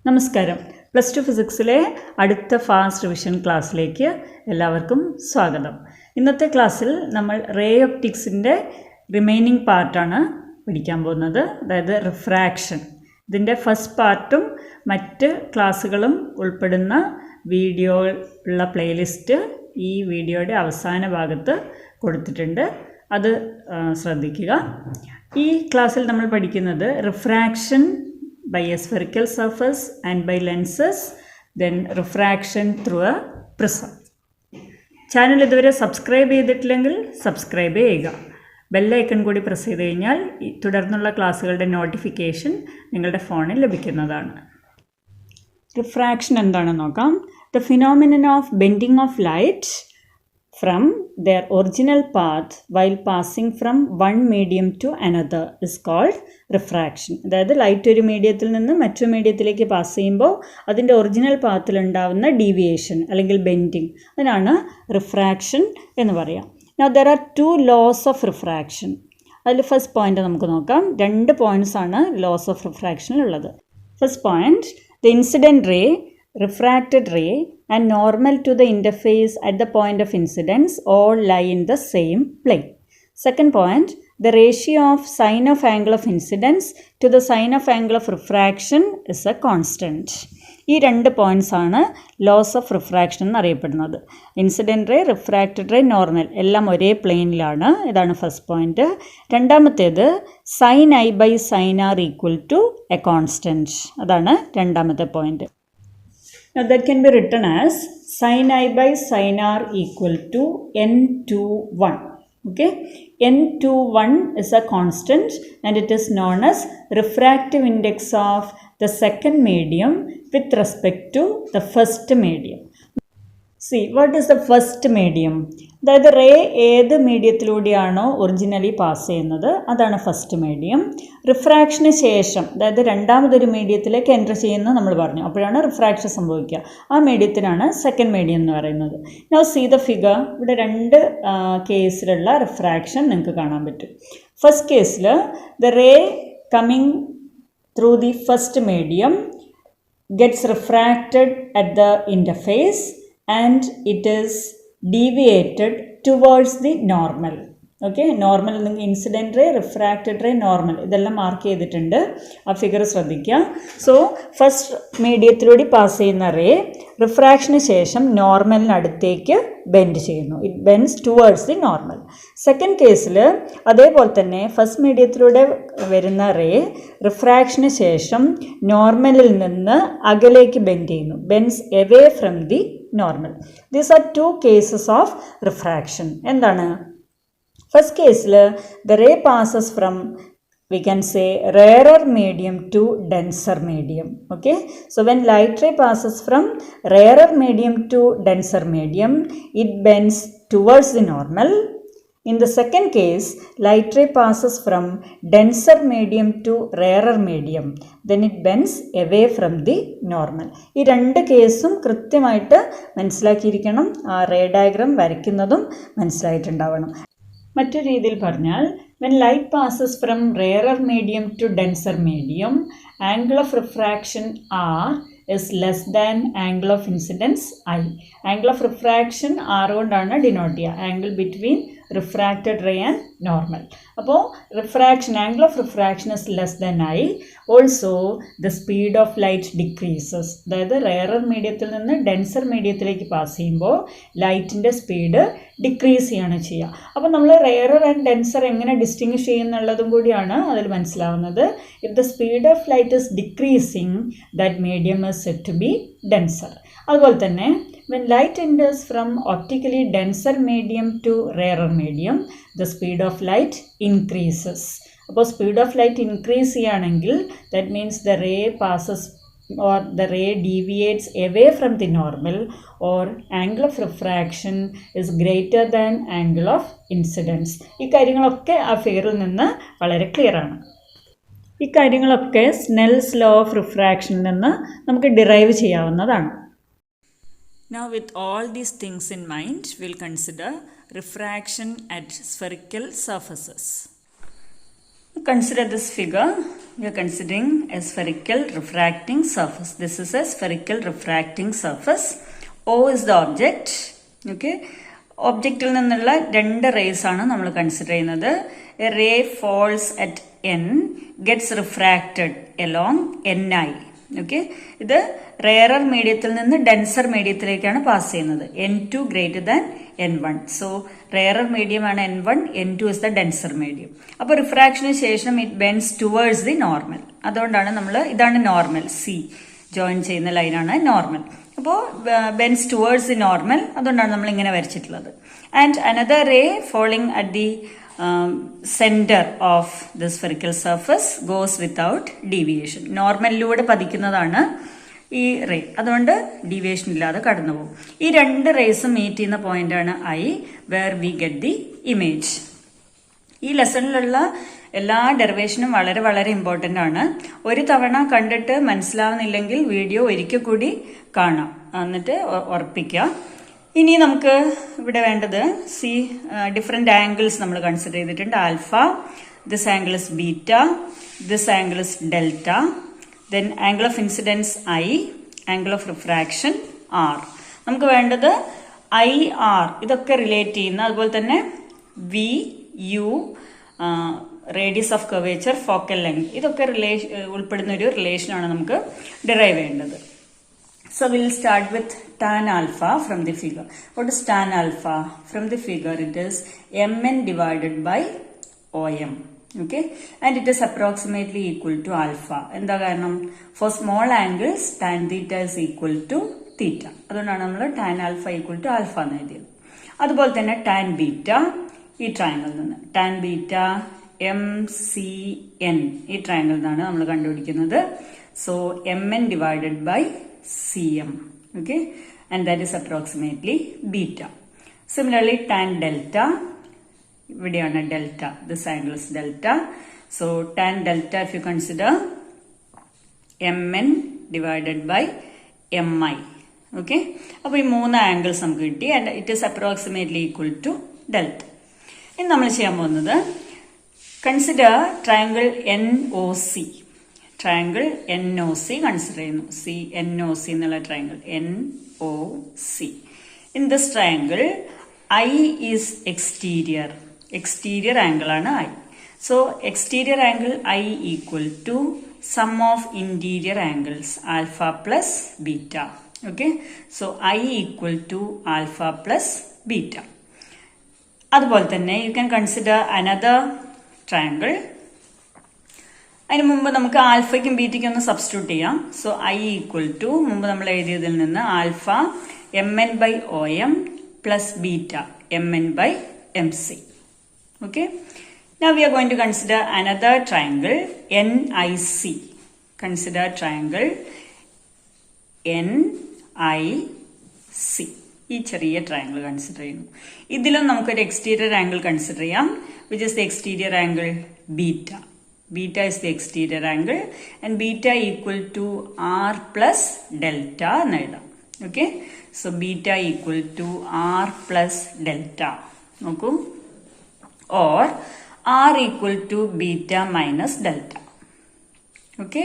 നമസ്കാരം. Plus two ഫിസിക്സിലെ അടുത്ത fast revision ക്ലാസ്സിലേക്ക് എല്ലാവർക്കും സ്വാഗതം. ഇന്നത്തെ ക്ലാസ്സിൽ നമ്മൾ റേ ഒപ്റ്റിക്സിൻ്റെ റിമൈനിങ് പാർട്ടാണ് പഠിക്കാൻ പോകുന്നത്, അതായത് റിഫ്രാക്ഷൻ. ഇതിൻ്റെ ഫസ്റ്റ് പാർട്ടും മറ്റ് ക്ലാസ്സുകളും ഉൾപ്പെടുന്ന വീഡിയോ ഉള്ള പ്ലേലിസ്റ്റ് ഈ വീഡിയോയുടെ അവസാന ഭാഗത്ത് കൊടുത്തിട്ടുണ്ട്, അത് ശ്രദ്ധിക്കുക. ഈ ക്ലാസ്സിൽ നമ്മൾ പഠിക്കുന്നത് refraction by a spherical surface and by lenses, then refraction through a prism. Channel ഇതുവരെ സബ്സ്ക്രൈബ് ചെയ്തിട്ടില്ലെങ്കിൽ സബ്സ്ക്രൈബ് ചെയ്യുക. ബെല്ലൈക്കൺ കൂടി പ്രസ് ചെയ്ത് കഴിഞ്ഞാൽ തുടർന്നുള്ള ക്ലാസ്സുകളുടെ നോട്ടിഫിക്കേഷൻ നിങ്ങളുടെ ഫോണിൽ ലഭിക്കുന്നതാണ്. റിഫ്രാക്ഷൻ എന്താണെന്ന് നോക്കാം. The phenomenon of bending of light from their original path while passing from one medium to another is called refraction. അതായത് ലൈറ്റ് ഒരു മീഡിയത്തിൽ നിന്ന് മറ്റൊരു മീഡിയത്തിലേക്ക് പാസ് ചെയ്യുമ്പോൾ അതിൻ്റെ ഒറിജിനൽ പാത്തിൽ ഉണ്ടാകുന്ന ഡീവിയേഷൻ അല്ലെങ്കിൽ ബെൻഡിങ്, അതിനാണ് റിഫ്രാക്ഷൻ എന്ന് പറയാം. Now there are two laws of refraction. അതിൽ ഫസ്റ്റ് പോയിന്റ് നമുക്ക് നോക്കാം. 2 പോയിന്റ്സ് ആണ് ലോസ് ഓഫ് റിഫ്രാക്ഷനിലുള്ളത്. First point, the incident ray, refracted ray and normal to the interface at the point of incidence all lie in the same plane. Second point, the ratio of sine of angle of incidence to the sine of angle of refraction is a constant. ഈ 2 points ആണ് laws of refraction എന്നറിയപ്പെടുന്നത്. Incident ray, refracted ray, normal എല്ലാം ഒരേ പ്ലെയിനിലാണ്. ഇതാണ് first point. രണ്ടാമത്തേത് sine i by sine r equal to a constant. അതാണ് രണ്ടാമത്തെ point. Now that can be written as sin I by sin r equal to n21. Okay, n21 is a constant and it is known as refractive index of the second medium with respect to the first medium. See, what is the first medium? അതായത് ray ഏത് മീഡിയത്തിലൂടെയാണോ originally pass ചെയ്യുന്നത് അതാണ് first medium. റിഫ്രാക്ഷന് ശേഷം, അതായത് രണ്ടാമതൊരു മീഡിയത്തിലേക്ക് enter ചെയ്യുന്നത് നമ്മൾ പറഞ്ഞു, അപ്പോഴാണ് റിഫ്രാക്ഷൻ സംഭവിക്കുക. ആ മീഡിയത്തിനാണ് സെക്കൻഡ് മീഡിയം എന്ന് പറയുന്നത്. Now see the figure. ഇവിടെ 2 കേസിലുള്ള റിഫ്രാക്ഷൻ നിങ്ങൾക്ക് കാണാൻ പറ്റും. ഫസ്റ്റ് കേസിൽ the ray coming through the first medium gets refracted at the interface and it is deviated towards the normal. Okay, normal നിങ്ങൾ incident ray, refracted ray, normal ഇതെല്ലാം mark ചെയ്തിട്ടുണ്ട്. ആ ഫിഗർ ശ്രദ്ധിക്കുക. സോ ഫസ്റ്റ് മീഡിയത്തിലൂടെ pass ചെയ്യുന്ന ray റിഫ്രാക്ഷന് ശേഷം നോർമലിനടുത്തേക്ക് ബെൻഡ് ചെയ്യുന്നു. It bends towards the normal. Second കേസിൽ അതേപോലെ തന്നെ ഫസ്റ്റ് മീഡിയത്തിലൂടെ വരുന്ന റേ റിഫ്രാക്ഷന് ശേഷം നോർമലിൽ നിന്ന് അകലേക്ക് ബെൻഡ് ചെയ്യുന്നു. Bends away from the normal. These are 2 cases of refraction. എന്താണ്? First case, the ray passes from, we can say, rarer medium to denser medium. Okay, so when light ray passes from rarer medium to denser medium, it bends towards the normal. In the second case, light ray passes from denser medium to rarer medium, then it bends away from the normal. ഈ 2 കേസും കൃത്യമായിട്ട് മനസ്സിലാക്കിയിരിക്കണം. ആ ray diagram വരയ്ക്കുന്നതും മനസ്സിലായിട്ടുണ്ടാവണം. മറ്റൊരു രീതിയിൽ പറഞ്ഞാൽ, when light passes from rarer medium to denser medium, angle of refraction R is less than angle of incidence I. Angle of refraction R കൊണ്ടാണ് denote ചെയ്യുക, angle between refracted ray and normal. അപ്പോൾ refraction, angle of refraction is less than I. Also the speed of light decreases. അതായത് rarer മീഡിയത്തിൽ നിന്ന് denser മീഡിയത്തിലേക്ക് pass ചെയ്യുമ്പോൾ ലൈറ്റിൻ്റെ speed decrease ചെയ്യാണ് ചെയ്യുക. അപ്പോൾ നമ്മൾ റെയറർ ആൻഡ് ഡെൻസർ എങ്ങനെ ഡിസ്റ്റിങ്വിഷ് ചെയ്യുന്നുള്ളതും കൂടിയാണ് അതിൽ മനസ്സിലാവുന്നത്. If the speed of light is decreasing, that medium is said to be denser. അതുപോലെ തന്നെ when light enters from optically denser medium to rarer medium, the speed of light increases. അപ്പോൾ speed of light increase ചെയ്യുകയാണെങ്കിൽ that means the ray passes or the ray deviates away from the normal, or angle of refraction is greater than angle of incidence. ഈ കാര്യങ്ങളൊക്കെ ആ ഫിഗറിൽ നിന്ന് വളരെ clear ആണ്. ഈ കാര്യങ്ങളൊക്കെ സ്നെൽസ് ലോ ഓഫ് റിഫ്രാക്ഷനിൽ നിന്ന് നമുക്ക് ഡിറൈവ് ചെയ്യാവുന്നതാണ്. Now with all these things in mind, we'll consider refraction at spherical surfaces. Consider this figure. We are considering a spherical refracting surface. This is a spherical refracting surface. O is the object. Okay. Object il ninnulla രണ്ട് rays ആണ് നമ്മൾ consider ചെയ്യുന്നത്. A ray falls at n, gets refracted along ni. Okay, ഇത് rarer മീഡിയത്തിൽ നിന്ന് denser മീഡിയത്തിലേക്കാണ് pass ചെയ്യുന്നത്. n2 greater than n1. So rarer medium ആണ് n1, n2 is the denser medium. അപ്പോൾ റിഫ്രാക്ഷന് ശേഷം it bends towards the normal. അതുകൊണ്ടാണ് നമ്മൾ, ഇതാണ് നോർമൽ, സി ജോയിൻ ചെയ്യുന്ന ലൈനാണ് നോർമൽ. അപ്പോൾ ബെൻഡ്സ് ടുവേർഡ്സ് ദി നോർമൽ, അതുകൊണ്ടാണ് നമ്മൾ ഇങ്ങനെ വരച്ചിട്ടുള്ളത്. And another ray falling at the center of the spherical surface goes without deviation. നോർമലിലൂടെ പതിക്കുന്നതാണ് ഈ റേ, അതുകൊണ്ട് ഡീവിയേഷൻ ഇല്ലാതെ കടന്നു പോകും. ഈ രണ്ട് റേസും മീറ്റ് ചെയ്യുന്ന പോയിന്റ് ആണ് I, where we get the image. ഈ ലെസണിലുള്ള എല്ലാ ഡെറിവേഷനും വളരെ വളരെ ഇമ്പോർട്ടന്റ് ആണ്. ഒരു തവണ കണ്ടിട്ട് മനസ്സിലാവുന്നില്ലെങ്കിൽ വീഡിയോ ഒരിക്കൽ കൂടി കാണാം, എന്നിട്ട് ഉറപ്പിക്കുക. ഇനി നമുക്ക് ഇവിടെ വേണ്ടത് ഡിഫറെന്റ് ആംഗിൾസ് നമ്മൾ കൺസിഡർ ചെയ്തിട്ടുണ്ട്. Alpha, this angle is beta, this angle is delta, then angle of incidence i, angle of refraction r. നമുക്ക് വേണ്ടത് ഐ ആർ, ഇതൊക്കെ റിലേറ്റ് ചെയ്യുന്ന, അതുപോലെ തന്നെ v u, radius of curvature, focal length, ഇതൊക്കെ ഉൾപ്പെടുന്ന ഒരു റിലേഷനാണ് നമുക്ക് ഡിറൈവ് ചെയ്യേണ്ടത്. So we'll start with tan alpha from the figure. What is tan alpha? From the figure it is mn divided by om. Okay, and it is approximately equal to alpha. എന്താ കാരണം? For small angles tan theta is equal to theta. അതുകൊണ്ടാണ് നമ്മൾ tan alpha equal to alpha എന്ന് എഴുതിയത്. അതുപോലെ തന്നെ tan beta, ഈ ട്രയാങ്കിളിൽ നിന്ന് tan beta MCN, ഈ ട്രയാങ്കിളിൽ നിന്നാണ് നമ്മൾ കണ്ടുപിടിക്കുന്നത്. So mn divided by cm. Okay, and that is approximately beta. Similarly tan delta, ivideയാണ് delta, this angle is delta. So tan delta, if you consider mn divided by mi. Okay, അപ്പോൾ ഈ മൂന്ന് angles നമുക്ക് കിട്ടി, and it is approximately equal to delta. ഇനി നമ്മൾ ചെയ്യാൻ പോകുന്നത്, consider triangle NOC. Triangle NOC consider ചെയ്യുന്നു. NOC എന്നുള്ള triangle NOC. In this triangle I is exterior angle ആണ് I. So exterior angle I equal to sum of interior angles alpha plus beta. Okay, so I equal to alpha plus beta. അതുപോലെ തന്നെ you can consider another triangle. അതിന് മുമ്പ് നമുക്ക് ആൽഫയ്ക്കും ബീറ്റയ്ക്കും ഒന്ന് substitute ചെയ്യാം. So I equal to, മുമ്പ് നമ്മൾ എഴുതിയതിൽ നിന്ന് alpha mn by om plus beta mn by mc. Okay, now we are going to consider another triangle NIC. Consider triangle NIC. ഈ ചെറിയ ട്രയാങ്കിൾ കൺസിഡർ ചെയ്യുന്നു. ഇതിലും നമുക്കൊരു എക്സ്റ്റീരിയർ ആംഗിൾ കൺസിഡർ ചെയ്യാം, which is the exterior angle beta. Beta is the exterior angle and beta equal to r plus delta എന്ന് എഴുതാം. Okay, so beta equal to r plus delta. നോക്കൂ, or r equal to beta minus delta. Okay,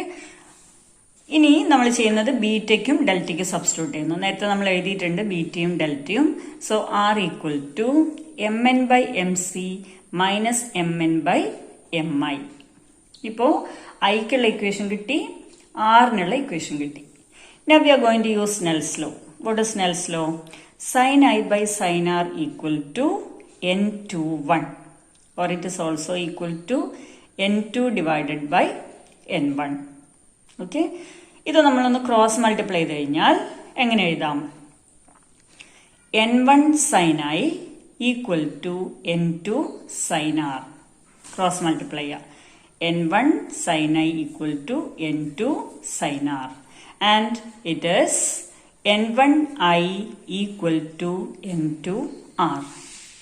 ഇനി നമ്മൾ ചെയ്യുന്നത് ബീറ്റയ്ക്കും ഡെൽറ്റയ്ക്കും substitute ചെയ്യുന്നു. നേരത്തെ നമ്മൾ എഴുതിയിട്ടുണ്ട് ബീറ്റയും ഡെൽറ്റയും. So r equal to mn by mc minus mn by mi. ഇപ്പോൾ ഐക്കുള്ള ഇക്വേഷൻ കിട്ടി, ആറിനുള്ള ഇക്വേഷൻ കിട്ടി. Now we are going to use Snell's law. What is Snell's law? Sin I by sin R equal to n21, or it is also equal to n2 divided by n1. Okay, ഇത് നമ്മളൊന്ന് cross multiply ചെയ്ത് കഴിഞ്ഞാൽ എങ്ങനെ എഴുതാം? n1 sin I equal to n2 sin R. Cross multiply ചെയ്യാം. n1 sin I equal to n2 sin R, and it is n1I equal to n2 R.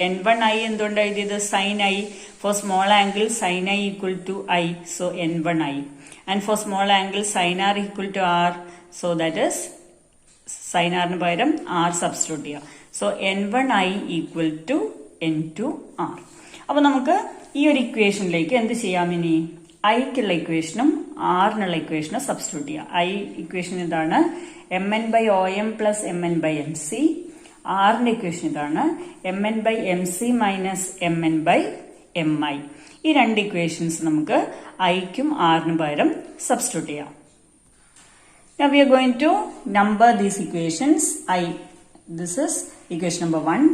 n1I എന്തുകൊണ്ട് എഴുതിയത്? sin I. for small angle sin I equal to I, so n1I, and for small angle sin R equal to R, so that is sin R ന് പകരം R substitute ചെയ്യാം. so n1I equal to n2 R. അപ്പോൾ നമുക്ക് ഈ ഒരു ഇക്വേഷനിലേക്ക് എന്ത് ചെയ്യാം ഇനി? ഐക്കുള്ള ഇക്വേഷനും ആറിനുള്ള ഇക്വേഷനും സബ്സ്റ്റിറ്റ്യൂട്ട് ചെയ്യാം. ഐ ഇക്വേഷൻ ഇതാണ്, mn/om plus mn/mc. ആറിന്റെ ഇക്വേഷൻ ഇതാണ്, mn/mc മൈനസ് mn/mi. ഈ രണ്ട് ഇക്വേഷൻസ് നമുക്ക് ഐക്കും ആറിനും പകരം സബ്സ്റ്റിറ്റ്യൂട്ട് ചെയ്യാം. Now we are going to number these equations. This is equation number 1.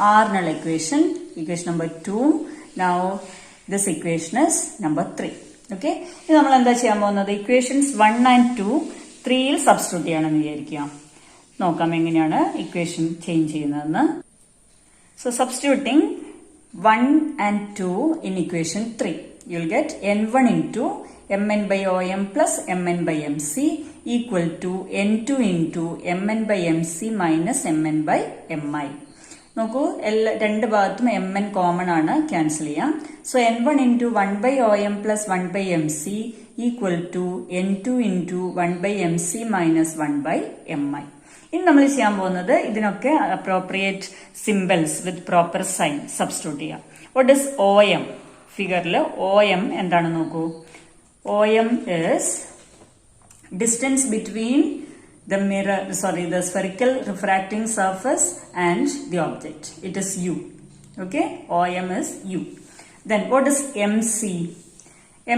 R null equation number 2. Now this equation is number 3. Okay. ഇനി നമ്മൾ എന്താ ചെയ്യാൻ പോകുന്നത്? equations 1 and 2 3യിൽ സബ്സ്റ്റിറ്റ്യൂട്ട് ചെയ്യണമെന്ന് വിചാരിക്കാം. നോക്കാം എങ്ങനെയാണ് ഇക്വേഷൻ ചേഞ്ച് ചെയ്യുന്നതെന്ന്. So substituting 1 and 2 in equation 3, you will get n1 into mn/om plus mn/mc equal to n2 into mn/mc minus mn/mi. നോക്കൂ, രണ്ട് ഭാഗത്തും mn കോമൺ ആണ്, ക്യാൻസൽ ചെയ്യാം. So n1 into 1/om plus 1/mc equal to n2 into 1/mc minus 1/mi. ഇനി നമ്മൾ ചെയ്യാൻ പോകുന്നത് ഇതിനൊക്കെ appropriate symbols with proper sign substitute ചെയ്യാം. What is OM? ഫിഗറിൽ OM എന്താണ് നോക്കൂ. OM is distance between the spherical refracting surface and the object. It is U. Okay, OM is U. Then what is MC?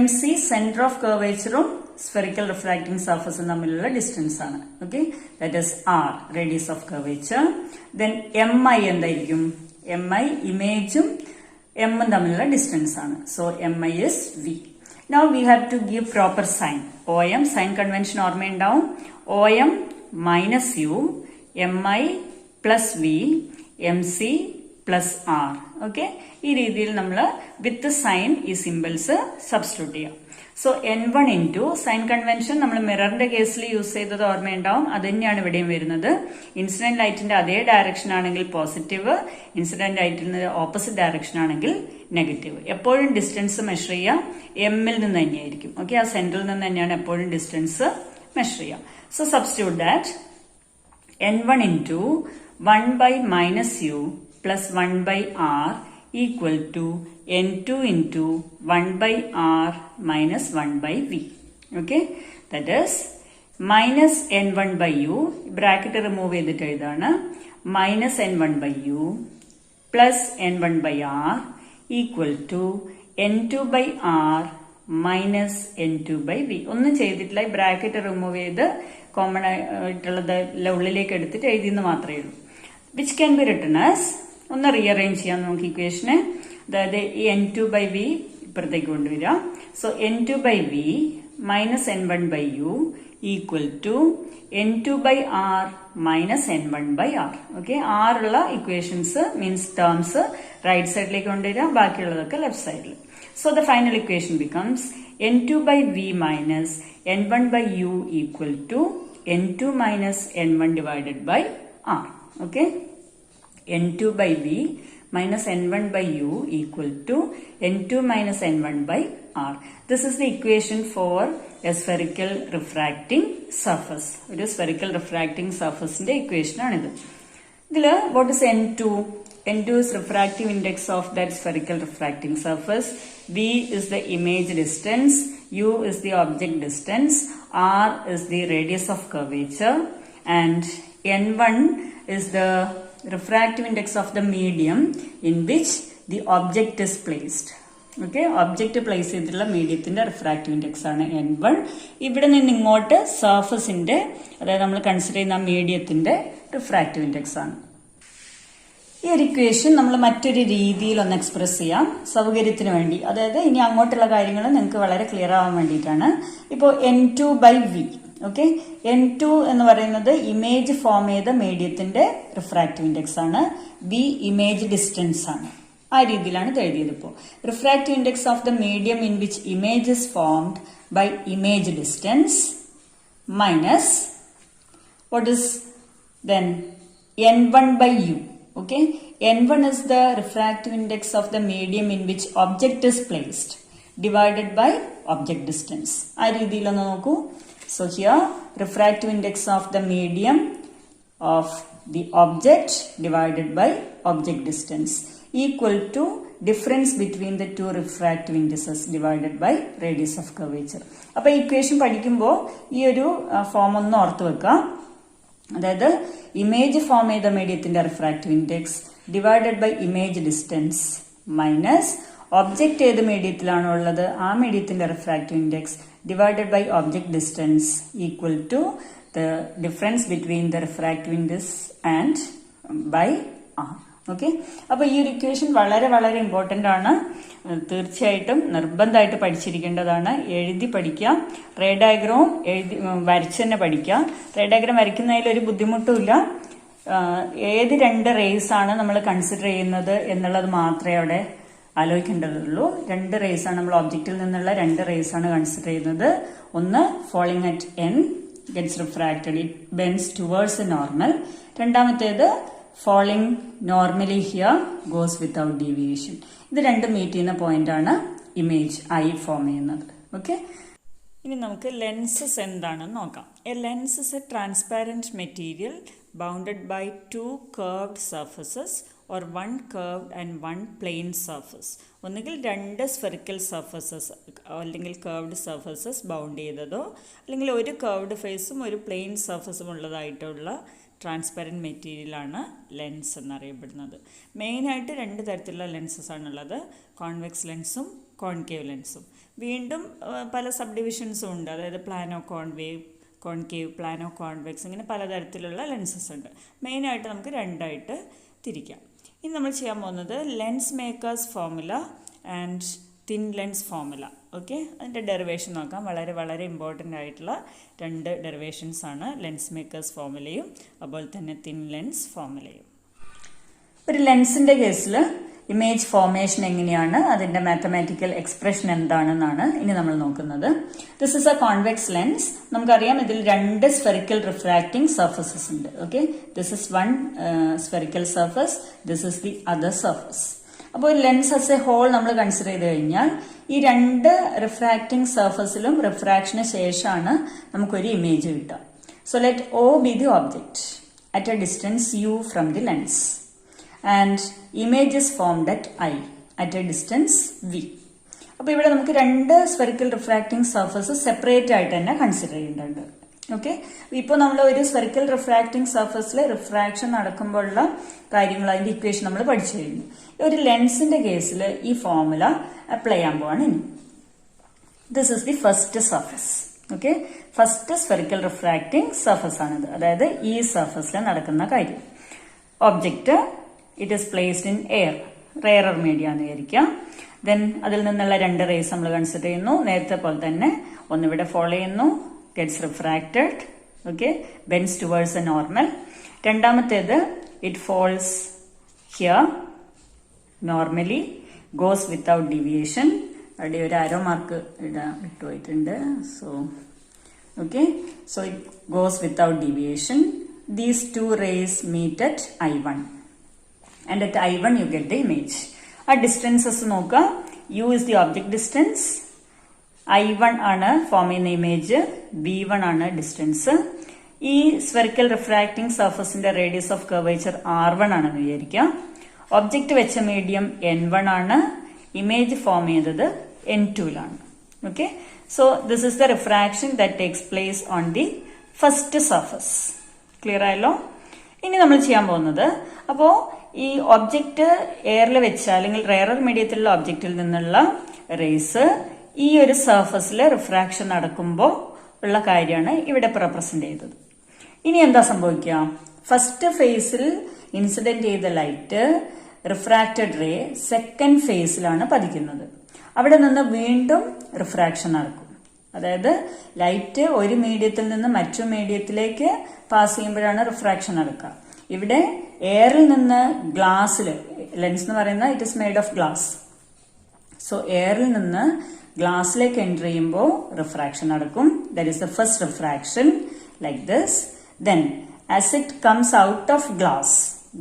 MC center of curvature spherical refracting surface തമ്മിലുള്ള distance ആണ്. Okay, that is R, radius of curvature. Then MI എന്തായിരിക്കും? MI ഇമേജും M തമ്മിലുള്ള distance ആണ്. So MI is V. Now we have to give proper sign. OM sign convention ഓർമ്മയുണ്ടാവും. OM minus U, MI plus V, MC plus R. Okay, ഈ രീതിയിൽ നമ്മൾ with sign ഈ symbols substitute ചെയ്യാം. So n1 into sign convention നമ്മൾ മിററിന്റെ കേസിൽ use ചെയ്തത് ഓർമ്മയുണ്ടാവും, അത് തന്നെയാണ് ഇവിടെയും വരുന്നത്. ഇൻസിഡന്റ് ലൈറ്റിന്റെ അതേ ഡയറക്ഷൻ ആണെങ്കിൽ പോസിറ്റീവ്, ഇൻസിഡന്റ് ലൈറ്റിന്റെ ഓപ്പോസിറ്റ് ഡയറക്ഷൻ ആണെങ്കിൽ നെഗറ്റീവ്. എപ്പോഴും ഡിസ്റ്റൻസ് മെഷർ ചെയ്യാം എമ്മിൽ നിന്ന് തന്നെയായിരിക്കും. ഓക്കെ, ആ സെന്ററിൽ നിന്ന് തന്നെയാണ് എപ്പോഴും ഡിസ്റ്റൻസ് മെഷർ ചെയ്യാം. So substitute that n1 into 1/-u plus 1/r equal to n2 into 1/r minus 1/v. Okay, that is minus n1/u, bracket remove ചെയ്തിട്ട് എഴുതാണ്, minus n1/u plus n1/r equal to n2/r minus n2/v. ഒന്നും ചെയ്തിട്ടില്ല, bracket remove ചെയ്ത് common ആയിട്ടുള്ളത് ഉള്ളിലേക്ക് എടുത്തിട്ട് എഴുതിയെന്ന് മാത്രമേ ഉള്ളൂ. Which can be written as, ഒന്ന് റീഅറേഞ്ച് ചെയ്യാം നമുക്ക് ഇക്വേഷനെ. അതായത് ഈ n2/v ഇപ്പുറത്തേക്ക് കൊണ്ടുവരിക. So n2/v minus n1/u equal to n2/r minus n1/r. Okay, r ഉള്ള ഇക്വേഷൻസ് മീൻസ് ടേംസ് റൈറ്റ് സൈഡിലേക്ക് കൊണ്ടുവരിക, ബാക്കിയുള്ളതൊക്കെ ലെഫ്റ്റ് സൈഡിൽ. So the final equation becomes n2/v minus n1/u equal to n2 minus n1 divided by r. Okay, n2/v minus n1/u equal to n2 minus n1 by r. This is the equation for a spherical refracting surface. ഒരു spherical refracting surface ന്റെ equation ആണിത്. ഇതില് what is n2? N2 is refractive index of that spherical refracting surface. V is the image distance. U is the object distance. R is the radius of curvature. And N1 is the refractive index of the medium in which the object is placed. Okay, object place ചെയ്തിട്ടുള്ള മീഡിയത്തിന്റെ refractive index ആണ് N1. ഇവിടെ നിന്ന് ഇങ്ങോട്ട് സർഫസിന്റെ, അതായത് നമ്മൾ consider ചെയ്യുന്ന മീഡിയത്തിന്റെ റിഫ്രാക്റ്റീവ് ഇൻഡെക്സ് ആണ്. ഈ ഒരു ഇക്വേഷൻ നമ്മൾ മറ്റൊരു രീതിയിൽ ഒന്ന് എക്സ്പ്രസ് ചെയ്യാം സൗകര്യത്തിന് വേണ്ടി. അതായത് ഇനി അങ്ങോട്ടുള്ള കാര്യങ്ങൾ നിങ്ങൾക്ക് വളരെ ക്ലിയർ ആവാൻ വേണ്ടിയിട്ടാണ്. ഇപ്പോൾ n2/v. ഓക്കെ, n2 എന്ന് പറയുന്നത് ഇമേജ് ഫോം ചെയ്ത മീഡിയത്തിന്റെ റിഫ്രാക്റ്റീവ് ഇൻഡെക്സ് ആണ്. v ഇമേജ് ഡിസ്റ്റൻസ് ആണ്. ആ രീതിയിലാണ് ഇത് എഴുതിയത്. ഇപ്പോൾ refractive index of the medium in which image is formed by image distance minus what is then n1/u. Okay, n1 is the refractive index of the medium in which object is placed divided by object distance. ആ രീതിയിലൊന്ന് നോക്കൂ. So here refractive index of the medium of the object divided by object distance equal to difference between the two refractive indices divided by radius of curvature. അപ്പൊ equation പഠിക്കുമ്പോൾ ഈ ഒരു form ഒന്ന് ഓർത്ത് വെക്കാം. അതായത് ഇമേജ് ഫോം ചെയ്ത മീഡിയത്തിന്റെ refractive index divided by image distance minus object ഏത് മീഡിയത്തിലാണോ ഉള്ളത് ആ മീഡിയത്തിന്റെ refractive index divided by object distance equal to the difference between the refractive index and by r. Okay, അപ്പൊ ഈ ഒരു ഇക്വേഷൻ വളരെ വളരെ ഇമ്പോർട്ടന്റ് ആണ്. തീർച്ചയായിട്ടും നിർബന്ധമായിട്ട് പഠിച്ചിരിക്കേണ്ടതാണ്. എഴുതി പഠിക്കാം. റേ ഡയഗ്രാം വരച്ച് തന്നെ പഠിക്കാം. റേ ഡയഗ്രാം വരയ്ക്കുന്നതിൽ ഒരു ബുദ്ധിമുട്ടുമില്ല. ഏത് രണ്ട് റേസ് ആണ് നമ്മൾ കൺസിഡർ ചെയ്യുന്നത് എന്നുള്ളത് മാത്രമേ അവിടെ ആലോചിക്കേണ്ടതുള്ളൂ. രണ്ട് റേസ് ആണ് നമ്മൾ ഒബ്ജക്റ്റിൽ നിന്നുള്ള രണ്ട് റേസ് ആണ് കൺസിഡർ ചെയ്യുന്നത്. ഒന്ന് falling at N gets refracted, it bends towards a normal. രണ്ടാമത്തേത് falling normally here goes without deviation. ഇത് രണ്ടും മീറ്റ് ചെയ്യുന്ന പോയിന്റ് ആണ് ഇമേജ് ഐ ഫോം ചെയ്യുന്നത്. ഓക്കെ, ഇനി നമുക്ക് ലെൻസസ് എന്താണെന്ന് നോക്കാം. A lens is a transparent material bounded by two curved surfaces or one curved and one plane surface. ഒന്നുകിൽ രണ്ട് സ്ഫെറിക്കൽ സർഫസസ് അല്ലെങ്കിൽ കർവ്ഡ് സർഫസസ് ബൗണ്ട് ചെയ്തതോ അല്ലെങ്കിൽ ഒരു കർവ്ഡ് ഫേസും ഒരു പ്ലെയിൻ സർഫസും ഉള്ളതായിട്ടുള്ള ട്രാൻസ്പെറൻറ്റ് മെറ്റീരിയലാണ് ലെൻസ് എന്നറിയപ്പെടുന്നത്. മെയിനായിട്ട് രണ്ട് തരത്തിലുള്ള ലെൻസസ് ആണുള്ളത്, കോൺവെക്സ് ലെൻസും കോൺകേവ് ലെൻസും. വീണ്ടും പല സബ് ഡിവിഷൻസും ഉണ്ട്. അതായത് പ്ലാനോ കോൺകേവ്, പ്ലാനോ കോൺവെക്സ്, ഇങ്ങനെ പലതരത്തിലുള്ള ലെൻസസ് ഉണ്ട്. മെയിനായിട്ട് നമുക്ക് രണ്ടായിട്ട് തിരിക്കാം. ഇനി നമ്മൾ ചെയ്യാൻ പോകുന്നത് lens makers formula and thin lens formula. Okay, അതിൻ്റെ ഡെറിവേഷൻ നോക്കാം. വളരെ വളരെ ഇമ്പോർട്ടൻ്റ് ആയിട്ടുള്ള രണ്ട് ഡെറിവേഷൻസ് ആണ് ലെൻസ് മേക്കേഴ്സ് ഫോർമുലയും അതുപോലെ തന്നെ തിൻ ലെൻസ് ഫോർമുലയും. ഒരു ലെൻസിൻ്റെ കേസിൽ ഇമേജ് ഫോർമേഷൻ എങ്ങനെയാണ്, അതിന്റെ മാത്തമാറ്റിക്കൽ എക്സ്പ്രഷൻ എന്താണെന്നാണ് ഇനി നമ്മൾ നോക്കുന്നത്. This is A convex lens. നമുക്കറിയാം ഇതിൽ രണ്ട് സ്ഫെറിക്കൽ റിഫ്രാക്റ്റിംഗ് സർഫസസ് ഉണ്ട്. Okay, this is one spherical surface, this is the other surface. അപ്പോൾ ലെൻസ് ആസ് എ ഹോൾ നമ്മൾ കൺസിഡർ ചെയ്ത് കഴിഞ്ഞാൽ ഈ രണ്ട് റിഫ്രാക്റ്റിംഗ് സർഫസിലും റിഫ്രാക്ഷന് ശേഷമാണ് നമുക്കൊരു ഇമേജ് കിട്ടുക. So let O be the object at a distance u from the lens. And image is formed at I at a distance v. അപ്പോൾ ഇവിടെ നമുക്ക് രണ്ട് സ്ഫെറിക്കൽ റിഫ്രാക്റ്റിംഗ് സർഫസസ് സെപ്പറേറ്റ് ആയിട്ട് തന്നെ കൺസിഡർ ചെയ്യേണ്ടതുണ്ട്. ഓക്കെ, ഇപ്പോൾ നമ്മൾ ഒരു സ്ഫെറിക്കൽ റിഫ്രാക്റ്റിംഗ് സർഫസിൽ റിഫ്രാക്ഷൻ നടക്കുമ്പോഴുള്ള കാര്യങ്ങൾ അതിന്റെ ഇക്വേഷൻ നമ്മൾ പഠിച്ചു കഴിഞ്ഞു. ഒരു ലെൻസിന്റെ കേസിൽ ഈ ഫോർമുല അപ്ലൈ ചെയ്യാൻ പോവാണ് ഇനി. This is the first surface. Okay, first spherical refracting surface ആണിത്. അതായത് ഈ സർഫസിൽ നടക്കുന്ന കാര്യം. Object it is placed in air, rarer media എന്ന് വിചാരിക്കാം. ദെൻ അതിൽ നിന്നുള്ള രണ്ട് റേസ് നമ്മൾ കൺസിഡർ ചെയ്യുന്നു. നേരത്തെ പോലെ തന്നെ ഒന്നിവിടെ ഫോളോ ചെയ്യുന്നു, gets refracted, okay, bends towards a normal. രണ്ടാമത്തേത് it falls here normally, goes without deviation. അവിടെ ഒരു ആരോ മാർക്ക് ഇട്ടുപോയിട്ടുണ്ട്. So okay, so it goes without deviation. These two rays meet at I1 and at I1 you get the image. ആ distances നോക്കുക. U is the object distance, I1 ആണ് form ചെയ്യുന്ന image, V1 ആണ് distance. ഈ spherical refracting സർഫസിന്റെ radius of curvature R1 ആണെന്ന് വിചാരിക്കാം. Object വെച്ച മീഡിയം N1 ആണ്, ഇമേജ് ഫോം ചെയ്തത് N2ലാണ്. Okay, so this is the refraction that takes place on the first surface. Clear ആയല്ലോ? ഇനി നമ്മൾ ചെയ്യാൻ പോകുന്നത്, അപ്പോൾ ഈ ഒബ്ജക്റ്റ് എയറിൽ വെച്ച അല്ലെങ്കിൽ റെയറർ മീഡിയത്തിലുള്ള ഒബ്ജക്റ്റിൽ നിന്നുള്ള റേസ് ഈ ഒരു സർഫസിൽ റിഫ്രാക്ഷൻ നടക്കുമ്പോൾ ഉള്ള കാര്യമാണ് ഇവിടെ റെപ്രസെന്റ് ചെയ്തത്. ഇനി എന്താ സംഭവിക്കുക? ഫസ്റ്റ് ഫേസിൽ ഇൻസിഡന്റ് ചെയ്ത ലൈറ്റ് റിഫ്രാക്റ്റഡ് റേ സെക്കൻഡ് ഫേസിലാണ് പതിക്കുന്നത്. അവിടെ നിന്ന് വീണ്ടും റിഫ്രാക്ഷൻ നടക്കും. അതായത് ലൈറ്റ് ഒരു മീഡിയത്തിൽ നിന്ന് മറ്റു മീഡിയത്തിലേക്ക് പാസ് ചെയ്യുമ്പോഴാണ് റിഫ്രാക്ഷൻ നടക്കുക. ഇവിടെ എയറിൽ നിന്ന് ഗ്ലാസ്സിൽ, ലെൻസ് എന്ന് പറയുന്നത് it is made of glass. So എയറിൽ നിന്ന് ഗ്ലാസ്സിലേക്ക് എൻ്റർ ചെയ്യുമ്പോൾ റിഫ്രാക്ഷൻ നടക്കും. That is the first refraction like this. Then as it comes out of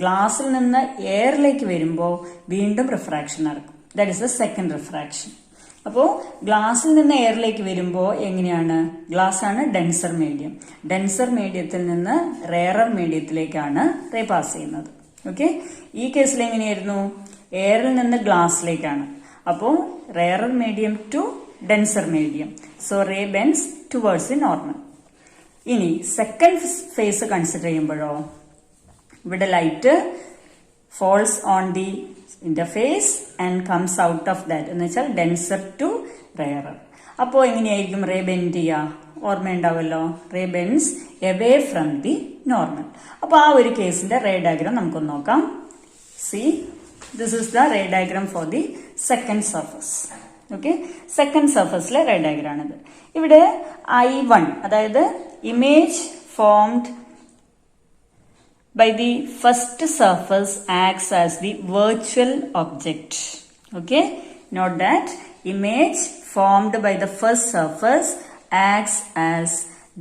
ഗ്ലാസ്സിൽ നിന്ന് എയറിലേക്ക് വരുമ്പോൾ വീണ്ടും റിഫ്രാക്ഷൻ നടക്കും. That is the second refraction. അപ്പോൾ ഗ്ലാസ്സിൽ നിന്ന് എയറിലേക്ക് വരുമ്പോൾ എങ്ങനെയാണ്? ഗ്ലാസ് ആണ് ഡെൻസർ മീഡിയം. ഡെൻസർ മീഡിയത്തിൽ നിന്ന് റെയറർ മീഡിയത്തിലേക്കാണ് റേ പാസ് ചെയ്യുന്നത്. ഓക്കെ, ഈ കേസിൽ എങ്ങനെയായിരുന്നു? എയറിൽ നിന്ന് ഗ്ലാസ്സിലേക്കാണ്. അപ്പോൾ rarer medium to denser medium. So ray bends towards the normal. ഇനി സെക്കൻഡ് ഫേസ് കൺസിഡർ ചെയ്യുമ്പോഴോ ഇവിടെ light falls on the interface and comes out of that എന്ന് വെച്ചാൽ ഡെൻസർ ടു റെയറർ. അപ്പോൾ എങ്ങനെയായിരിക്കും റേ ബെൻഡ് ചെയ്യുക? ഓർമ്മയുണ്ടാവുമല്ലോ, ray bends away from the normal. അപ്പോൾ ആ ഒരു കേസിന്റെ റേ ഡയഗ്രാം നമുക്കൊന്ന് നോക്കാം. See, this is the ray diagram for the second surface. Okay, second സർഫസിലെ റേ ഡയഗ്രാം ആണിത്. ഇവിടെ I1 അതായത് image formed by the first surface acts as the virtual object. Okay, note that image formed by the first surface acts as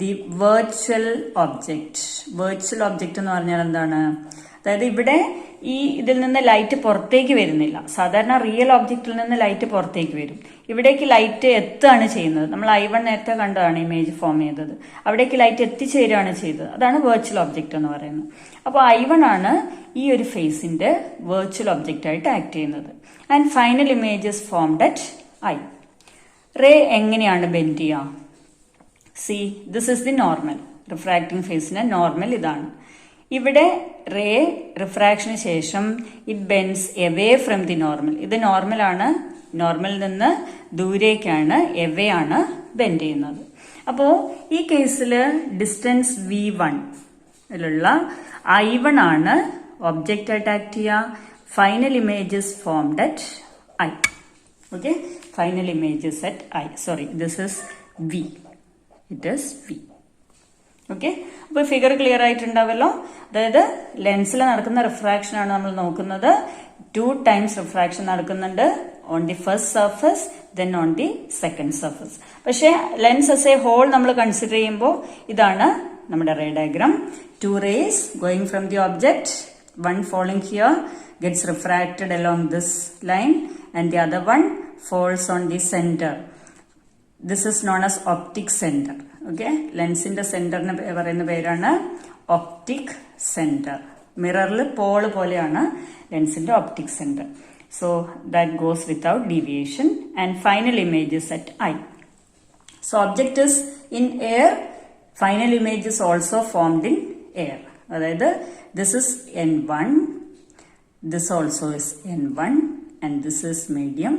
the virtual object. Virtual object എന്ന് പറഞ്ഞാൽ എന്താണ്? അതായത് ഇവിടെ ഇതിൽ നിന്ന് ലൈറ്റ് പുറത്തേക്ക് വരുന്നില്ല. സാധാരണ റിയൽ ഒബ്ജക്റ്റിൽ നിന്ന് ലൈറ്റ് പുറത്തേക്ക് വരും. ഇവിടേക്ക് ലൈറ്റ് എത്തുകയാണ് ചെയ്യുന്നത്. നമ്മൾ I1 നേരത്തെ കണ്ടതാണ് ഇമേജ് ഫോം ചെയ്തത്. അവിടേക്ക് ലൈറ്റ് എത്തിച്ചേരുകയാണ് ചെയ്തത്. അതാണ് വെർച്വൽ ഒബ്ജക്റ്റ് എന്ന് പറയുന്നത്. അപ്പോൾ I1 ആണ് ഈ ഒരു ഫേസിന്റെ വെർച്വൽ ഒബ്ജക്റ്റ് ആയിട്ട് ആക്ട് ചെയ്യുന്നത്. And final image is formed at I. Ray എങ്ങനെയാണ് ബെൻഡ് ചെയ്യുക? See, this is the normal. Refracting ഫേസിന്റെ നോർമൽ ഇതാണ്. ഇവിടെ റേ റിഫ്രാക്ഷന് ശേഷം it bends away from the normal. ഇത് നോർമലാണ്, നോർമലിൽ നിന്ന് ദൂരേക്കാണ്, എവേ ആണ് ബെൻഡ് ചെയ്യുന്നത്. അപ്പോൾ ഈ കേസിൽ ഡിസ്റ്റൻസ് V1 ിലുള്ള I1 ആണ് ഒബ്ജക്റ്റ് ആയിട്ട് ആക്ട് ചെയ്യുക. Final images formed at I. Okay, final images at I. Sorry, this is V. It is V. Okay, അപ്പൊ ഫിഗർ ക്ലിയർ ആയിട്ടുണ്ടാവല്ലോ. അതായത് ലെൻസിൽ നടക്കുന്ന റിഫ്രാക്ഷൻ ആണ് നമ്മൾ നോക്കുന്നത്. 2 times റിഫ്രാക്ഷൻ നടക്കുന്നുണ്ട്. On the first surface, then on the second surface. പക്ഷെ lens as A whole നമ്മൾ consider ചെയ്യുമ്പോൾ ഇതാണ് നമ്മുടെ ray diagram. 2 rays going from the object, one falling here gets refracted along this line and the other one falls on the center. This is known as optic center. Okay, ലെൻസിന്റെ സെന്ററിന് പറയുന്ന പേരാണ് optic centre. മിററിൽ pole പോലെയാണ് ലെൻസിന്റെ optic centre. So that goes without deviation and final images at I. So object is in air, final image is also formed in air. അതായത് this is N1, this also is N1 and this is medium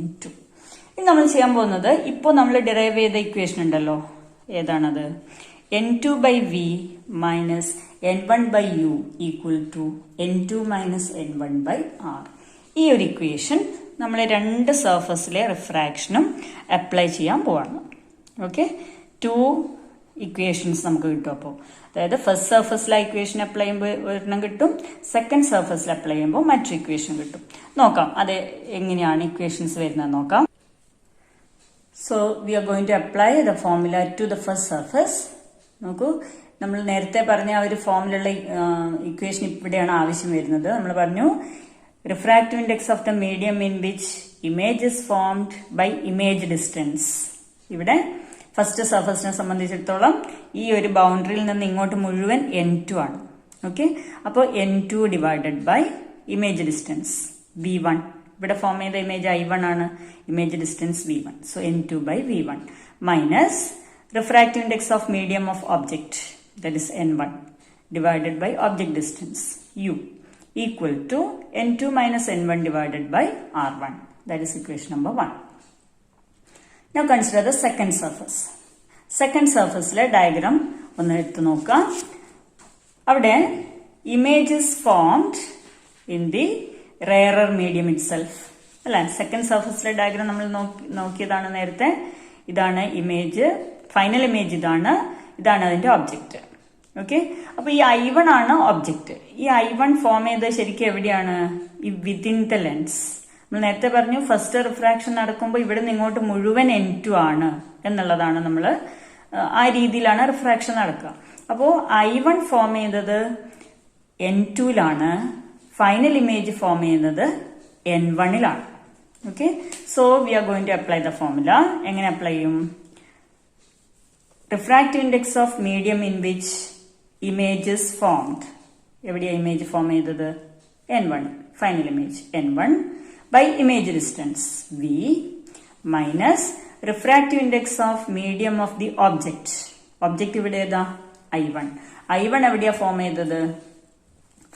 N2. ഇനി നമ്മൾ ചെയ്യാൻ പോകുന്നത്, ഇപ്പോൾ നമ്മൾ derive ചെയ്ത equation ഉണ്ടല്ലോ, ഏതാണത്? N2/V minus N1/U equal to N2 minus N1/R. ഈ ഒരു ഇക്വേഷൻ നമ്മൾ 2 സർഫസിലെ റിഫ്രാക്ഷനും അപ്ലൈ ചെയ്യാൻ പോവാണ്. ഓക്കെ, 2 ഇക്വേഷൻസ് നമുക്ക് കിട്ടും. അപ്പോൾ അതായത് ഫസ്റ്റ് സർഫസിലെ ഇക്വേഷൻ അപ്ലൈ ചെയ്യുമ്പോൾ ഒരെണ്ണം കിട്ടും, സെക്കൻഡ് സർഫസിൽ അപ്ലൈ ചെയ്യുമ്പോൾ മറ്റൊരു ഇക്വേഷൻ കിട്ടും. നോക്കാം അത് എങ്ങനെയാണ് ഇക്വേഷൻസ് വരുന്നത് നോക്കാം. So we are going to apply the formula to the first surface. നോക്കൂ, നമ്മൾ നേരത്തെ പറഞ്ഞ ആ ഒരു ഫോമിലുള്ള ഇക്വേഷൻ ഇവിടെയാണ് ആവശ്യം വരുന്നത്. നമ്മൾ പറഞ്ഞു refractive index of the medium in which image is formed by image distance. ഇവിടെ ഫസ്റ്റ് സർഫസിനെ സംബന്ധിച്ചിടത്തോളം ഈ ഒരു ബൗണ്ടറിയിൽ നിന്ന് ഇങ്ങോട്ട് മുഴുവൻ N2 ആണ്. ഓക്കെ, അപ്പോൾ N2 divided by image distance V1. ഇവിടെ ഫോം ചെയ്ത ഇമേജ് I1 ആണ്, image distance V1. So N2/V1 minus refractive index of medium of object, that is N1 divided by object distance U equal to N2 minus N1 divided by R1. That is equation number 1. Now consider the second surface. Second surface le diagram ഒന്ന് എടുത്തു നോക്കാം. അവിടെ image is formed in the rarer medium itself. അല്ല, second സർഫസിലെ diagram നമ്മൾ നോക്കിയതാണ് നേരത്തെ. ഇതാണ് image, final image ഇതാണ് അതിന്റെ ഒബ്ജക്റ്റ്. ഓക്കെ, അപ്പൊ ഈ I1 ആണ് ഒബ്ജക്റ്റ്. ഈ I1 ഫോം ചെയ്ത് ശരിക്കും എവിടെയാണ്? ഈ വിത്തിൻ ദ ലെൻസ്. നമ്മൾ നേരത്തെ പറഞ്ഞു ഫസ്റ്റ് റിഫ്രാക്ഷൻ നടക്കുമ്പോൾ ഇവിടെ നിന്ന് ഇങ്ങോട്ട് മുഴുവൻ N2 ആണ് എന്നുള്ളതാണ്. നമ്മൾ ആ രീതിയിലാണ് റിഫ്രാക്ഷൻ നടക്കുക. അപ്പോൾ I1 ഫോം ചെയ്തത് N2ലാണ്, ഫൈനൽ ഇമേജ് ഫോം ചെയ്യുന്നത് N1ലാണ്. Okay, so we are going to apply the formula. എങ്ങനെ അപ്ലൈ ചെയ്യും? Refractive index of medium in which image is formed. എവിടെയാണ് ഇമേജ് ഫോം ചെയ്തത്? n1, final image n1 by image distance v minus refractive index of medium of the object. Object ഇവിടെ ഏതാ I1. I1 എവിടെയാ form ചെയ്തത്?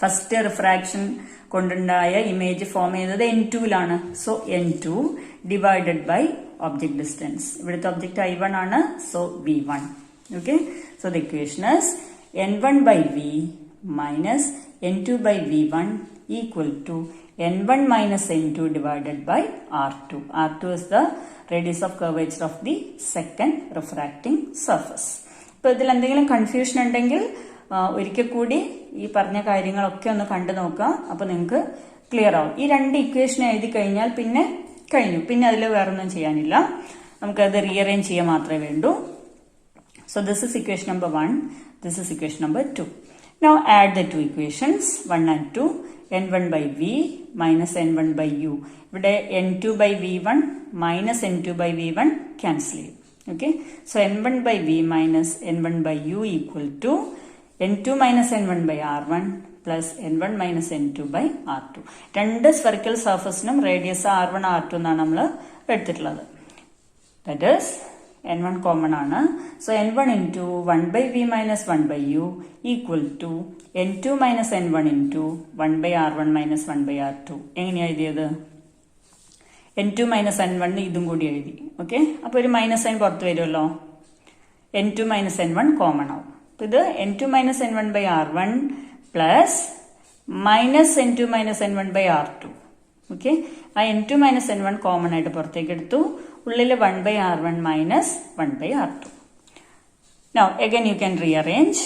First refraction കൊണ്ടുണ്ടായ image form ചെയ്തത് n2ലാണ്. So n2 divided by object distance. ഇവിടുത്തെ object I1 ആണ്. So v1. Okay. So the equation is n1 by v minus n2 by v1 equal to n1 minus n2 divided by r2. R2 is the radius of curvature of the second refracting surface. ഇപ്പോൾ ഇതിൽ എന്തെങ്കിലും confusion ഉണ്ടെങ്കിൽ ഒരിക്കൽ കൂടി ഈ പറഞ്ഞ കാര്യങ്ങളൊക്കെ ഒന്ന് കണ്ടു നോക്കുക. അപ്പോൾ നിങ്ങൾക്ക് ക്ലിയർ ആവും. ഈ രണ്ട് ഇക്വേഷൻ എഴുതി കഴിഞ്ഞാൽ പിന്നെ കഴിഞ്ഞു. പിന്നെ അതിൽ വേറൊന്നും ചെയ്യാനില്ല. നമുക്കത് റീഅറേഞ്ച് ചെയ്യാൻ മാത്രമേ വേണ്ടൂ. So this is equation number 1. This is equation number 2. Now add the two equations 1 and 2. n1 by v minus n1 by u. ഇവിടെ n2 by v1 minus n2 by v1 cancel ചെയ്യും. Okay. So n1 by v minus n1 by u equal to n2 minus n1 by r1 plus n1 minus n2 by r2. രണ്ട് spherical surfaceനും radius r1 r2 എന്നാണ് നമ്മൾ എടുത്തിട്ടുള്ളത്. That is n1 common ആണ്. So n1 into 1 by v minus 1 by u equal to n2 minus n1 into 1 by r1 minus 1 by r2. എങ്ങനെയാ എഴുതിയത്? n2 minus n1 ഇതും കൂടി എഴുതി. ഓക്കെ. അപ്പോൾ ഒരു മൈനസ് സൈൻ പുറത്ത് വരുമല്ലോ. n2 minus n1 കോമൺ ആവും. അപ്പോൾ ഇത് n2 minus n1 by r1 plus minus n2 minus n1 by r2. Okay. ആ n2 minus n1 കോമൺ ആയിട്ട് പുറത്തേക്ക് എടുത്തു. ഉള്ളിൽ 1 by r1 minus 1 by r2. Now again you can rearrange.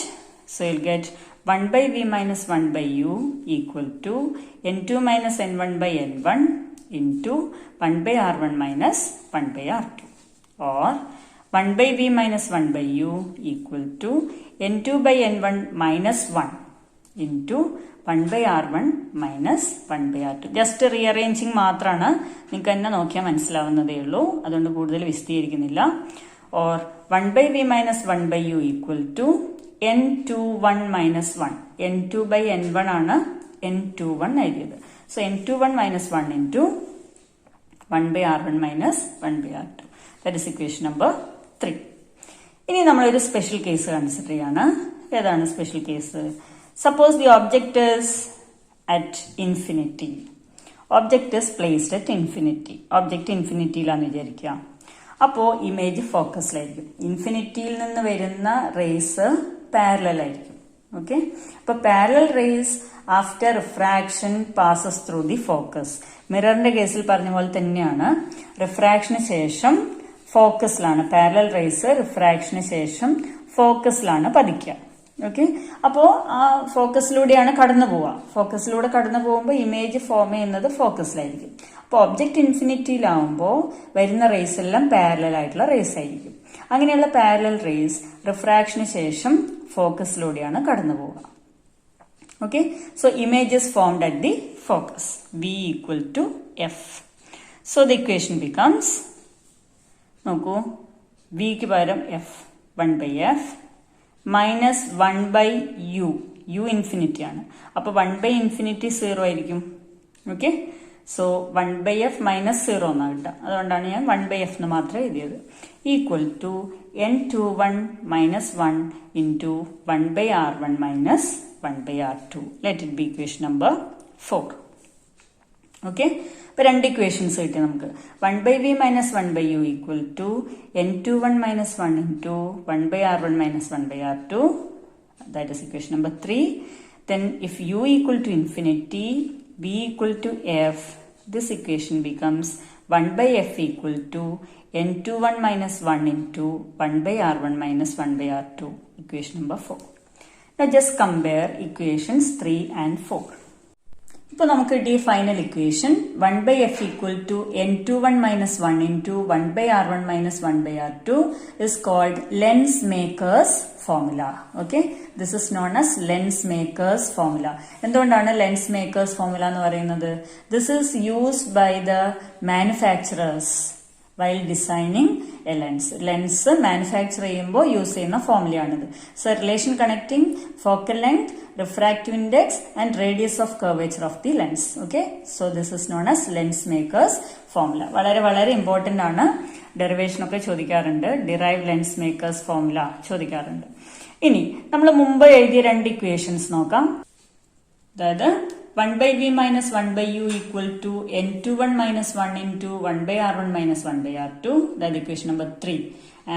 So you'll get 1 by v minus 1 by u equal to n2 minus n1 by n1 into 1 by r1 minus 1 by r2. Or 1 by v minus 1 by u equal to n2 by n1 minus 1 into 1 by r1 minus 1 by r2. Just rearranging മാത്രമാണ്. നിങ്ങൾക്ക് തന്നെ നോക്കിയാൽ മനസ്സിലാവുന്നതേ ഉള്ളൂ. അതുകൊണ്ട് കൂടുതൽ വിശദീകരിക്കുന്നില്ല. Or 1 by v minus 1 by u equal to n21 minus 1. n2 by n1 ആണ് n21 എഴുതിയത്. So n21 minus 1 into 1 by r1 minus 1 by r2. That is equation number 3. ഇനി നമ്മളൊരു സ്പെഷ്യൽ കേസ് കൺസിഡർ ചെയ്യാണ്. ഏതാണ് special case? Suppose the object is at infinity. Object is placed at infinity. Object ഇൻഫിനിറ്റിയിലാണെന്ന് വിചാരിക്കുക. അപ്പോൾ image ഫോക്കസിലായിരിക്കും. ഇൻഫിനിറ്റിയിൽ നിന്ന് വരുന്ന റേസ് പാരലൽ ആയിരിക്കും. ഓക്കെ. അപ്പോൾ parallel rays after refraction passes through the focus. മിററിന്റെ കേസിൽ പറഞ്ഞ പോലെ തന്നെയാണ്. റിഫ്രാക്ഷന് ശേഷം ഫോക്കസിലാണ് പാരലൽ റേസ്. റിഫ്രാക്ഷന് ശേഷം ഫോക്കസിലാണ് പതിക്കുക. ഓക്കെ. അപ്പോൾ ആ ഫോക്കസിലൂടെയാണ് കടന്നു പോവുക. ഫോക്കസിലൂടെ കടന്നു പോകുമ്പോൾ ഇമേജ് ഫോം ചെയ്യുന്നത് ഫോക്കസിലായിരിക്കും. അപ്പോൾ ഒബ്ജക്റ്റ് ഇൻഫിനിറ്റിയിലാവുമ്പോൾ വരുന്ന റേസ് എല്ലാം പാരലൽ ആയിട്ടുള്ള റേസ് ആയിരിക്കും. അങ്ങനെയുള്ള പാരലൽ റേസ് റിഫ്രാക്ഷന് ശേഷം ഫോക്കസിലൂടെയാണ് കടന്നു പോവുക. Okay. So image is formed at the focus. v equal to f. So the equation becomes, നോക്കൂ, വിക്ക് പകരം f, 1 by f minus 1 by u. u infinity ആണ്. അപ്പോൾ 1 by ഇൻഫിനിറ്റി 0 ആയിരിക്കും. Okay. So 1 by f minus 0 എന്നാണ് കിട്ടുക. അതുകൊണ്ടാണ് ഞാൻ 1 by f എന്ന് മാത്രമേ എഴുതിയത്. Equal to n21 minus 1 into 1 by r1 minus 1 by r2. Let it be equation number 4. Okay. ഇപ്പൊ രണ്ട് ഇക്വേഷൻസ് കിട്ടി നമുക്ക്. 1 by v minus 1 by u equal to n21 minus 1 into 1 by r1 minus 1 by r2. That is equation number 3. Then if u equal to infinity, v equal to f, this equation becomes 1 by f equal to n21 minus 1 into 1 by r1 minus 1 by r2. Equation number 4. Now just compare equations 3 and 4. ഇപ്പോൾ നമുക്ക് കിട്ടിയ final equation 1 by f equal to n21 minus 1 into 1 by r1 minus 1 by r2 is called Lensmaker's formula. Okay, this is known as Lensmaker's formula. എന്തുകൊണ്ടാണ് Lensmaker's formula എന്ന് പറയുന്നത്? This is used by the manufacturers while designing a lens. Lens manufacture ചെയ്യുമ്പോൾ use ചെയ്യുന്ന ഫോർമുലയാണിത്. So relation connecting focal length, refractive index and radius of curvature of the lens. Okay, so this is known as lens makers formula. വളരെ വളരെ important ആണ്. Derivation ഒക്കെ ചോദിക്കാറുണ്ട്. Derive lens makers formula ചോദിക്കാറുണ്ട്. ഇനി നമ്മൾ മുമ്പ് എഴുതിയ രണ്ട് ഇക്വേഷൻസ് നോക്കാം. അതായത് 1/v minus 1/u equal to n21 minus 1 into 1/r1 minus 1/r2, that is equation number 3,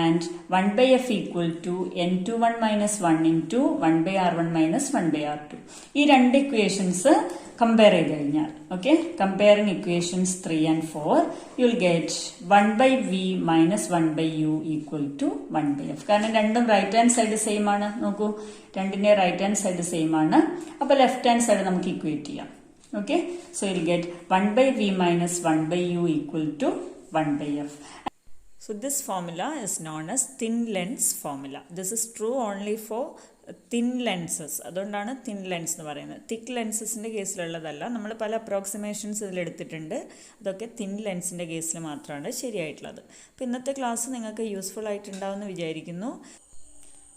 and 1/f equal to n21 minus 1 into 1/r1 minus 1/r2. ഈ രണ്ട് ഇക്വേഷൻസ് കമ്പയർ ചെയ്ത് കഴിഞ്ഞാൽ, okay, comparing equations 3 and 4, you will get 1/v minus 1/u equal to 1/f. കാരണം രണ്ടും right hand side same ആണ്. നോക്കൂ, രണ്ടിന്റെ right hand side same ആണ്. അപ്പൊ ലെഫ്റ്റ് ഹാൻഡ് സൈഡ് നമുക്ക് ഇക്വേറ്റ് ചെയ്യാം. Okay, so you will get 1/v minus 1/u equal to 1/f. So this formula is known as thin lens formula. This is true only for thin lenses. അതുകൊണ്ടാണ് thin lens എന്ന് പറയുന്നത്. തിക്ക് ലെൻസസിൻ്റെ കേസിലുള്ളതല്ല. നമ്മൾ പല approximations ഇതിലെടുത്തിട്ടുണ്ട്. അതൊക്കെ thin ലെൻസിൻ്റെ കേസിൽ മാത്രമാണ് ശരിയായിട്ടുള്ളത്. അപ്പോൾ ഇന്നത്തെ ക്ലാസ് നിങ്ങൾക്ക് യൂസ്ഫുൾ ആയിട്ടുണ്ടാവുമെന്ന് വിചാരിക്കുന്നു.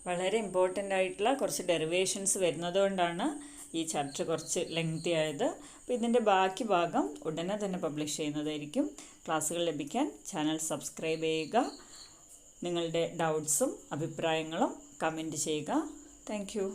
വളരെ ഇമ്പോർട്ടൻ്റ് ആയിട്ടുള്ള കുറച്ച് ഡെറിവേഷൻസ് വരുന്നതുകൊണ്ടാണ് ഈ ചാപ്റ്റർ കുറച്ച് ലെങ്തി ആയത്. അപ്പോൾ ഇതിൻ്റെ ബാക്കി ഭാഗം ഉടനെ തന്നെ പബ്ലിഷ് ചെയ്യുന്നതായിരിക്കും. ക്ലാസ്സുകൾ ലഭിക്കാൻ ചാനൽ സബ്സ്ക്രൈബ് ചെയ്യുക. നിങ്ങളുടെ ഡൗട്ട്സും അഭിപ്രായങ്ങളും കമൻറ്റ് ചെയ്യുക. Thank you.